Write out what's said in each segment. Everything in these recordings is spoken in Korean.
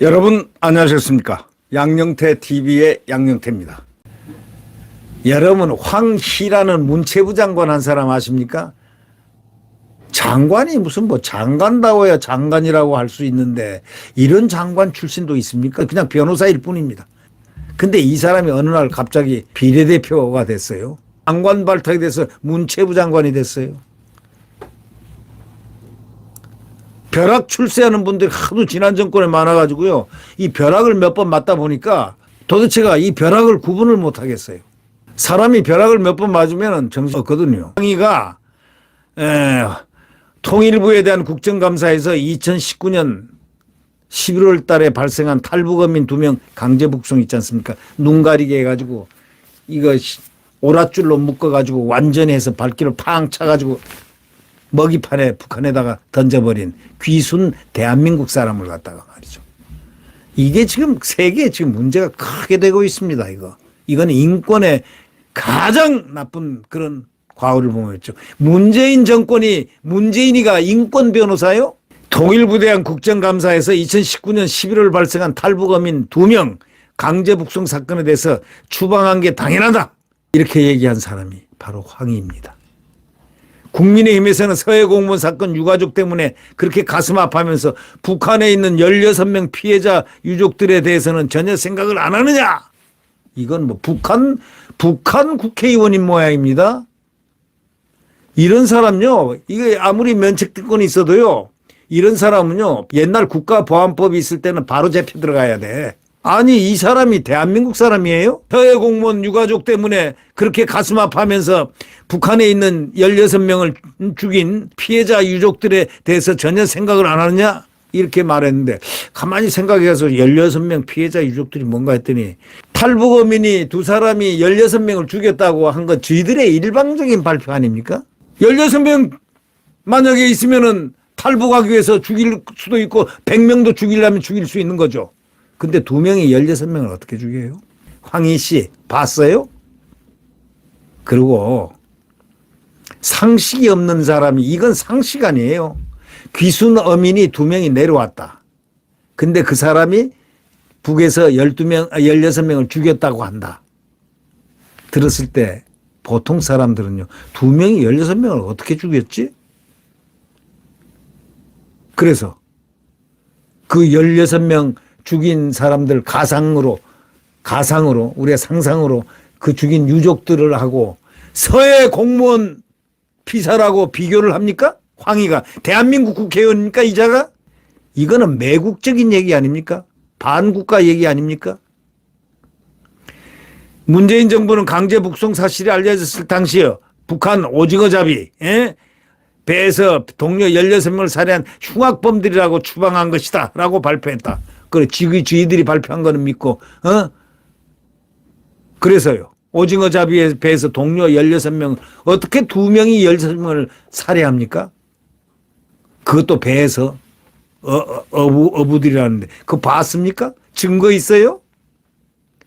여러분 안녕하셨습니까? 양영태 TV의 양영태입니다. 여러분 황희라는 문체부 장관 한 사람 아십니까? 장관이 무슨 뭐 장관다워야 장관이라고 할 수 있는데 이런 장관 출신도 있습니까? 그냥 변호사일 뿐입니다. 근데 이 사람이 어느 날 갑자기 비례대표가 됐어요. 장관 발탁이 돼서 문체부 장관이 됐어요. 벼락 출세하는 분들이 하도 지난 정권에 많아가지고요. 이 벼락을 몇 번 맞다 보니까 도대체가 이 벼락을 구분을 못 하겠어요. 사람이 벼락을 몇 번 맞으면 정신 없거든요. 황희가 통일부에 대한 국정감사에서 2019년 11월 달에 발생한 탈북어민 2명 강제 북송 있지 않습니까? 눈 가리게 해가지고 이거 오랏줄로 묶어가지고 완전히 해서 발길을 팡 차가지고 먹이판에 북한에다가 던져버린 귀순 대한민국 사람을 갖다가 말이죠. 이게 지금 세계에 지금 문제가 크게 되고 있습니다. 이건 인권의 가장 나쁜 그런 과오를 범했죠. 문재인 정권이 문재인이가 인권 변호사요? 통일부에 대한 국정감사에서 2019년 11월 발생한 탈북어민 2명 강제 북송 사건에 대해서 추방한 게 당연하다. 이렇게 얘기한 사람이 바로 황희입니다. 국민의힘에서는 서해 공무원 사건 유가족 때문에 그렇게 가슴 아파하면서 북한에 있는 16명 피해자 유족들에 대해서는 전혀 생각을 안 하느냐. 이건 뭐 북한 국회의원인 모양입니다. 이런 사람요. 이게 아무리 면책특권이 있어도요. 이런 사람은요. 옛날 국가보안법이 있을 때는 바로 잡혀 들어가야 돼. 아니 이 사람이 대한민국 사람이에요? 서해 공무원 유가족 때문에 그렇게 가슴 아파하면서 북한에 있는 16명을 죽인 피해자 유족들에 대해서 전혀 생각을 안 하느냐? 이렇게 말했는데 가만히 생각해서 16명 피해자 유족들이 뭔가 했더니 탈북어민이 2사람이 16명을 죽였다고 한 건 저희들의 일방적인 발표 아닙니까? 16명 만약에 있으면은 탈북하기 위해서 죽일 수도 있고 100명도 죽이려면 죽일 수 있는 거죠. 근데 2명이 16명을 어떻게 죽여요? 황희 씨 봤어요? 그리고 상식이 없는 사람이 이건 상식 아니에요. 귀순 어민이 2명이 내려왔다. 근데 그 사람이 북에서 16명을 죽였다고 한다. 들었을 때 보통 사람들은요. 2명이 16명을 어떻게 죽였지? 그래서 그 16명 죽인 사람들 가상으로 우리가 상상으로 그 죽인 유족들을 하고 서해 공무원 피살하고 비교를 합니까? 황희가 대한민국 국회의원입니까? 이자가? 이거는 매국적인 얘기 아닙니까? 반국가 얘기 아닙니까? 문재인 정부는 강제 북송 사실이 알려졌을 당시에 북한 오징어잡이 배에서 동료 16명을 살해한 흉악범들이라고 추방한 것이다 라고 발표했다. 그래 저희들이 발표한 거는 믿고 그래서요. 오징어잡이에 배에서 동료 16명 어떻게 2명이 16명을 살해합니까? 그것도 배에서 어부들이라는데 그거 봤습니까? 증거 있어요?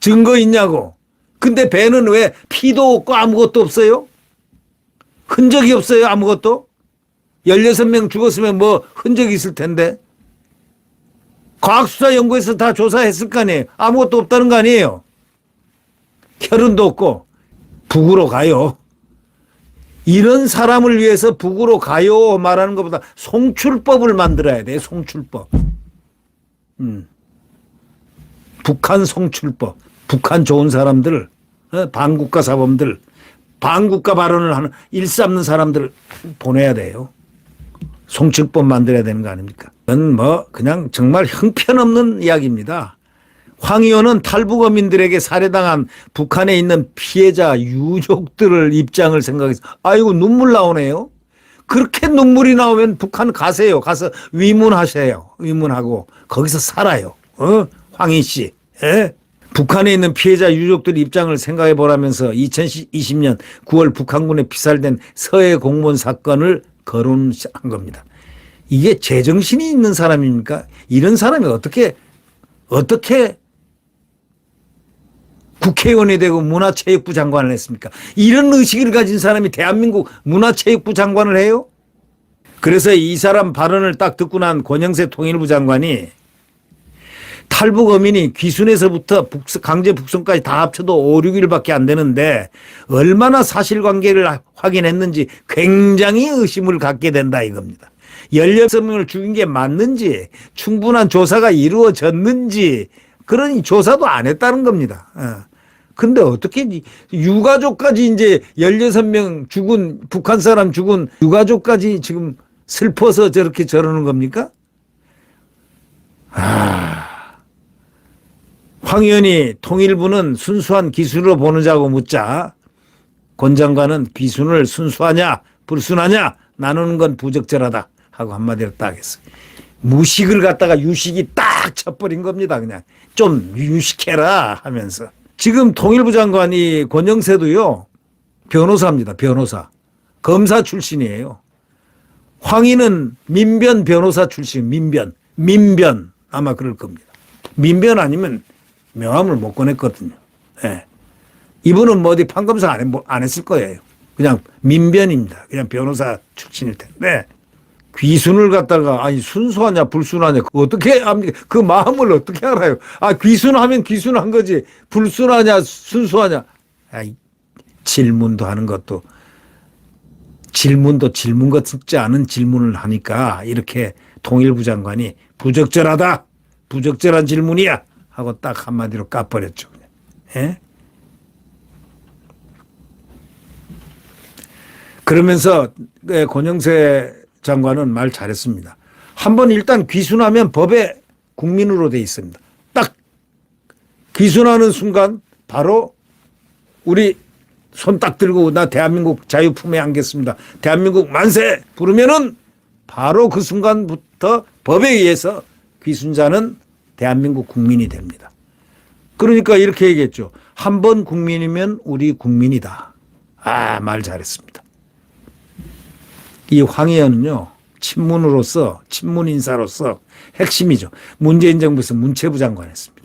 증거 있냐고. 근데 배는 왜 피도 없고 아무것도 없어요? 흔적이 없어요 아무것도? 16명 죽었으면 뭐 흔적이 있을 텐데. 과학수사연구에서 다 조사했을 거 아니에요. 아무것도 없다는 거 아니에요. 혈흔도 없고 북으로 가요. 이런 사람을 위해서 북으로 가요 말하는 것보다 송출법을 만들어야 돼. 송출법. 북한 송출법. 북한 좋은 사람들, 반국가 사범들, 반국가 발언을 하는 일삼는 사람들을 보내야 돼요. 송출법 만들어야 되는 거 아닙니까? 이건 뭐 그냥 정말 형편없는 이야기입니다. 황 의원은 탈북어민들에게 살해당한 북한에 있는 피해자 유족들을 입장을 생각해서 아이고 눈물 나오네요. 그렇게 눈물이 나오면 북한 가세요. 가서 위문하세요. 위문하고 거기서 살아요. 황희 씨. 북한에 있는 피해자 유족들 입장을 생각해 보라면서 2020년 9월 북한군에 피살된 서해 공무원 사건을 거론한 겁니다. 이게 제정신이 있는 사람입니까? 이런 사람이 어떻게 국회의원이 되고 문화체육부 장관을 했습니까? 이런 의식을 가진 사람이 대한민국 문화체육부 장관을 해요? 그래서 이 사람 발언을 딱 듣고 난 권영세 통일부 장관이 탈북 어민이 귀순에서부터 강제 북송까지 다 합쳐도 5, 6일밖에 안 되는데 얼마나 사실관계를 확인했는지 굉장히 의심을 갖게 된다 이겁니다. 16명을 죽인 게 맞는지 충분한 조사가 이루어졌는지 그러니 조사도 안 했다는 겁니다. 근데 어떻게 유가족까지 이제 16명 죽은 북한 사람 죽은 유가족까지 지금 슬퍼서 저렇게 저러는 겁니까? 황 의원이 통일부는 순수한 기순으로 보느냐고 묻자 권 장관은 기순을 순수하냐 불순하냐 나누는 건 부적절하다 하고 한마디로 딱 했어요. 무식을 갖다가 유식이 딱 쳐버린 겁니다. 그냥 좀 유식해라 하면서. 지금 통일부 장관이 권영세도요. 변호사입니다. 변호사. 검사 출신이에요. 황희는 민변 변호사 출신. 민변 아마 그럴 겁니다. 민변 아니면 명함을 못 꺼냈거든요. 네. 이분은 뭐 어디 판검사 안 했을 거예요. 그냥 민변입니다. 그냥 변호사 출신일 텐데. 귀순을 갖다가 아니 순수하냐 불순하냐 어떻게 합니까? 그 마음을 어떻게 알아요? 귀순하면 귀순한 거지 불순하냐 순수하냐. 질문도 하는 것도 질문 같지 않은 질문을 하니까 이렇게 통일부 장관이 부적절한 질문이야 하고 딱 한마디로 까버렸죠. 예? 그러면서 권영세 장관은 말 잘했습니다. 한번 일단 귀순하면 법에 국민으로 돼 있습니다. 딱 귀순하는 순간 바로 우리 손 딱 들고 나 대한민국 자유 품에 안겠습니다. 대한민국 만세 부르면은 바로 그 순간부터 법에 의해서 귀순자는 대한민국 국민이 됩니다. 그러니까 이렇게 얘기했죠. 한 번 국민이면 우리 국민이다. 말 잘했습니다. 이 황 의원은요. 친문 인사로서 핵심이죠. 문재인 정부에서 문체부 장관 했습니다.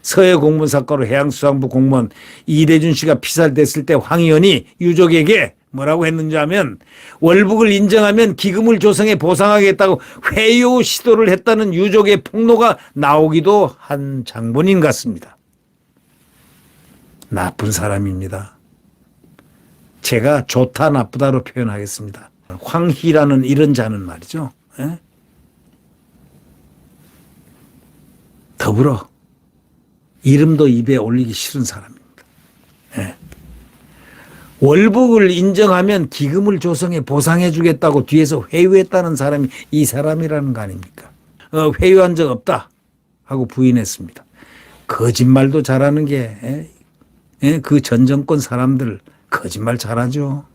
서해 공무원 사건으로 해양수산부 공무원 이대준 씨가 피살됐을 때 황 의원이 유족에게 뭐라고 했는지 하면 월북을 인정하면 기금을 조성해 보상하겠다고 회유 시도를 했다는 유족의 폭로가 나오기도 한 장본인 같습니다. 나쁜 사람입니다. 제가 좋다 나쁘다로 표현하겠습니다. 황희라는 이런 자는 말이죠. 예? 더불어 이름도 입에 올리기 싫은 사람입니다. 예. 월북을 인정하면 기금을 조성해 보상해 주겠다고 뒤에서 회유했다는 사람이 이 사람이라는 거 아닙니까? 회유한 적 없다 하고 부인했습니다. 거짓말도 잘하는 게 그 전 정권 사람들 거짓말 잘하죠.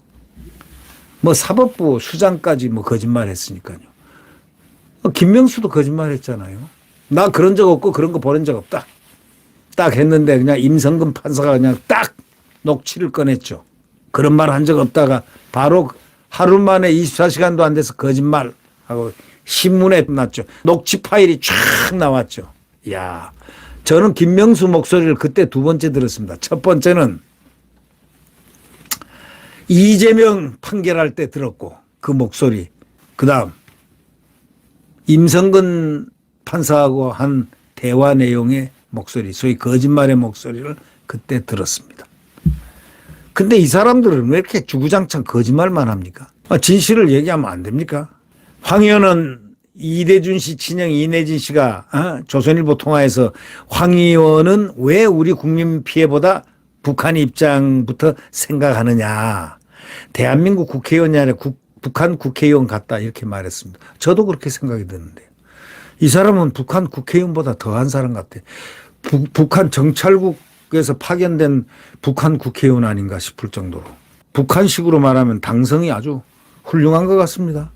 뭐 사법부 수장까지 뭐 거짓말 했으니까요. 김명수도 거짓말 했잖아요. 나 그런 적 없고 그런 거 보낸 적 없다. 딱 했는데 그냥 임성근 판사가 그냥 딱 녹취를 꺼냈죠. 그런 말 한 적 없다가 바로 하루 만에 24시간도 안 돼서 거짓말하고 신문에 났죠. 녹취 파일이 쫙 나왔죠. 이야, 저는 김명수 목소리를 그때 두 번째 들었습니다. 첫 번째는 이재명 판결할 때 들었고 그 목소리. 그다음 임성근 판사하고 한 대화 내용의 목소리, 소위 거짓말의 목소리를 그때 들었습니다. 근데 이 사람들은 왜 이렇게 주구장창 거짓말만 합니까? 진실을 얘기하면 안 됩니까? 황 의원은 이대준 씨 친형 이내진 씨가 조선일보 통화에서 황 의원은 왜 우리 국민 피해보다 북한 입장부터 생각하느냐. 대한민국 국회의원이 아니라 북한 국회의원 같다 이렇게 말했습니다. 저도 그렇게 생각이 드는데요. 이 사람은 북한 국회의원보다 더한 사람 같아요. 북한 정찰국에서 파견된 북한 국회의원 아닌가 싶을 정도로. 북한식으로 말하면 당성이 아주 훌륭한 것 같습니다.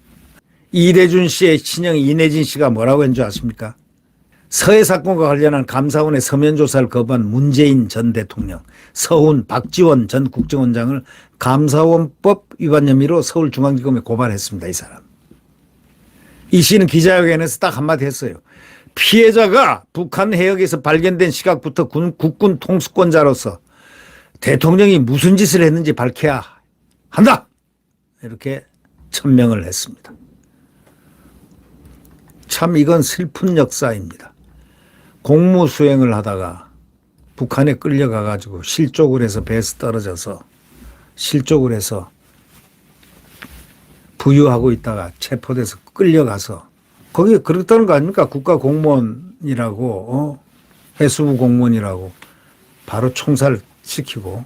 이대준 씨의 친형 이내진 씨가 뭐라고 했는 줄 아십니까? 서해 사건과 관련한 감사원의 서면 조사를 거부한 문재인 전 대통령, 서훈, 박지원 전 국정원장을 감사원법 위반 혐의로 서울중앙지검에 고발했습니다. 이 사람. 이 씨는 기자회견에서 딱 한마디 했어요. 피해자가 북한 해역에서 발견된 시각부터 국군 통수권자로서 대통령이 무슨 짓을 했는지 밝혀야 한다. 이렇게 천명을 했습니다. 참 이건 슬픈 역사입니다. 공무 수행을 하다가 북한에 끌려가 가지고 실족을 해서 배에서 떨어져서 실족을 해서 부유하고 있다가 체포돼서 끌려가서 거기 그랬다는 거 아닙니까? 국가공무원이라고 해수부 공무원이라고 바로 총살시키고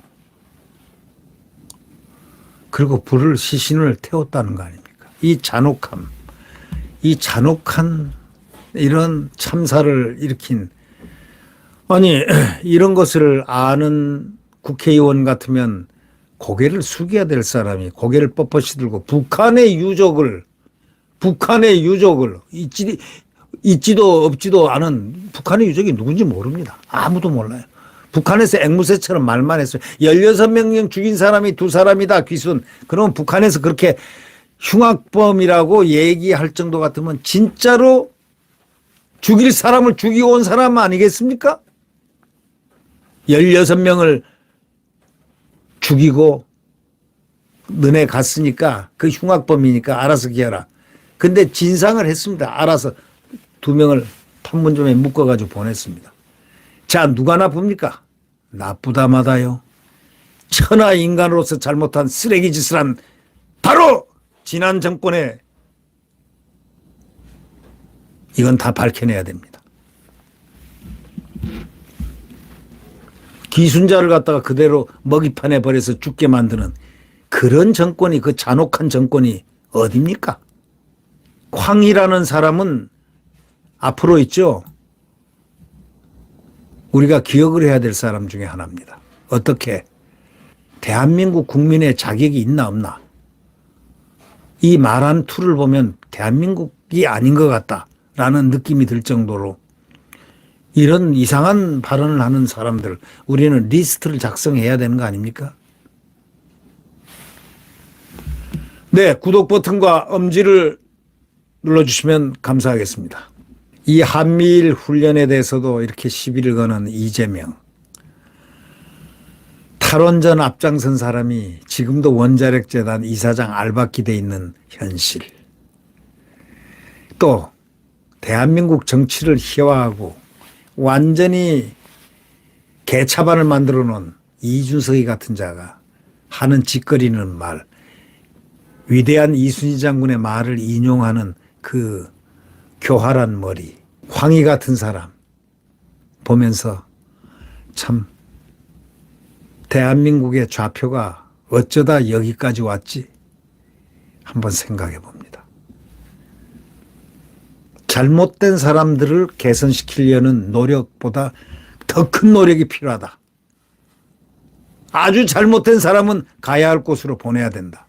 그리고 불을 시신을 태웠다는 거 아닙니까? 이 잔혹한 이런 참사를 일으킨 아니 이런 것을 아는 국회의원 같으면 고개를 숙여야 될 사람이 고개를 뻣뻣이 들고 북한의 유족을 있지도 없지도 않은 북한의 유족이 누군지 모릅니다. 아무도 몰라요. 북한에서 앵무새처럼 말만 했어요. 16명 죽인 사람이 2사람이다 귀순. 그럼 북한에서 그렇게 흉악범이라고 얘기할 정도 같으면 진짜로 죽일 사람을 죽이고 온 사람 아니겠습니까? 16명을 죽이고 너네 갔으니까 그 흉악범이니까 알아서 기어라. 근데 진상을 했습니다. 알아서 2명을 판문점에 묶어가지고 보냈습니다. 자, 누가 나쁩니까? 나쁘다마다요. 천하 인간으로서 잘못한 쓰레기 짓을 한 바로 지난 정권에 이건 다 밝혀내야 됩니다. 기순자를 갖다가 그대로 먹이판에 버려서 죽게 만드는 그런 정권이 그 잔혹한 정권이 어딥니까? 쾅이라는 사람은 앞으로 있죠. 우리가 기억을 해야 될 사람 중에 하나입니다. 어떻게? 대한민국 국민의 자격이 있나 없나? 이 말한 투를 보면 대한민국이 아닌 것 같다라는 느낌이 들 정도로 이런 이상한 발언을 하는 사람들 우리는 리스트를 작성해야 되는 거 아닙니까? 네, 구독 버튼과 엄지를 눌러주시면 감사하겠습니다. 이 한미일 훈련에 대해서도 이렇게 시비를 거는 이재명. 탈원전 앞장선 사람이 지금도 원자력재단 이사장 알박기 돼 있는 현실. 또 대한민국 정치를 희화하고 완전히 개차반을 만들어 놓은 이준석이 같은 자가 하는 짓거리는 말, 위대한 이순신 장군의 말을 인용하는 그 교활한 머리, 황희 같은 사람 보면서 참 대한민국의 좌표가 어쩌다 여기까지 왔지 한번 생각해 봅니다. 잘못된 사람들을 개선시키려는 노력보다 더 큰 노력이 필요하다. 아주 잘못된 사람은 가야 할 곳으로 보내야 된다.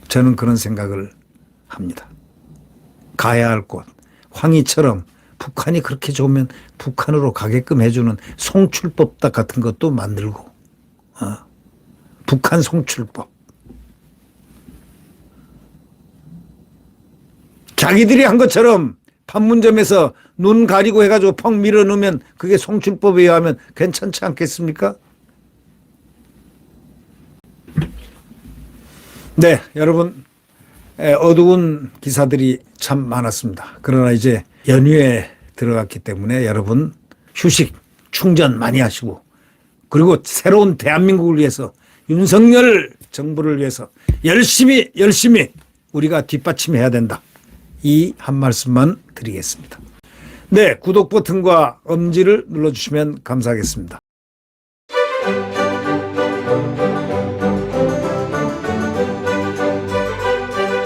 저는 그런 생각을 합니다. 가야 할 곳. 황희처럼 북한이 그렇게 좋으면 북한으로 가게끔 해주는 송출법 같은 것도 만들고 북한 송출법. 자기들이 한 것처럼 판문점에서 눈 가리고 해가지고 펑 밀어넣으면 그게 송출법에 의하면 괜찮지 않겠습니까? 네, 여러분 어두운 기사들이 참 많았습니다. 그러나 이제 연휴에 들어갔기 때문에 여러분 휴식 충전 많이 하시고 그리고 새로운 대한민국을 위해서 윤석열 정부를 위해서 열심히 우리가 뒷받침해야 된다. 이 한 말씀만 드리겠습니다. 네, 구독 버튼과 엄지를 눌러주시면 감사하겠습니다.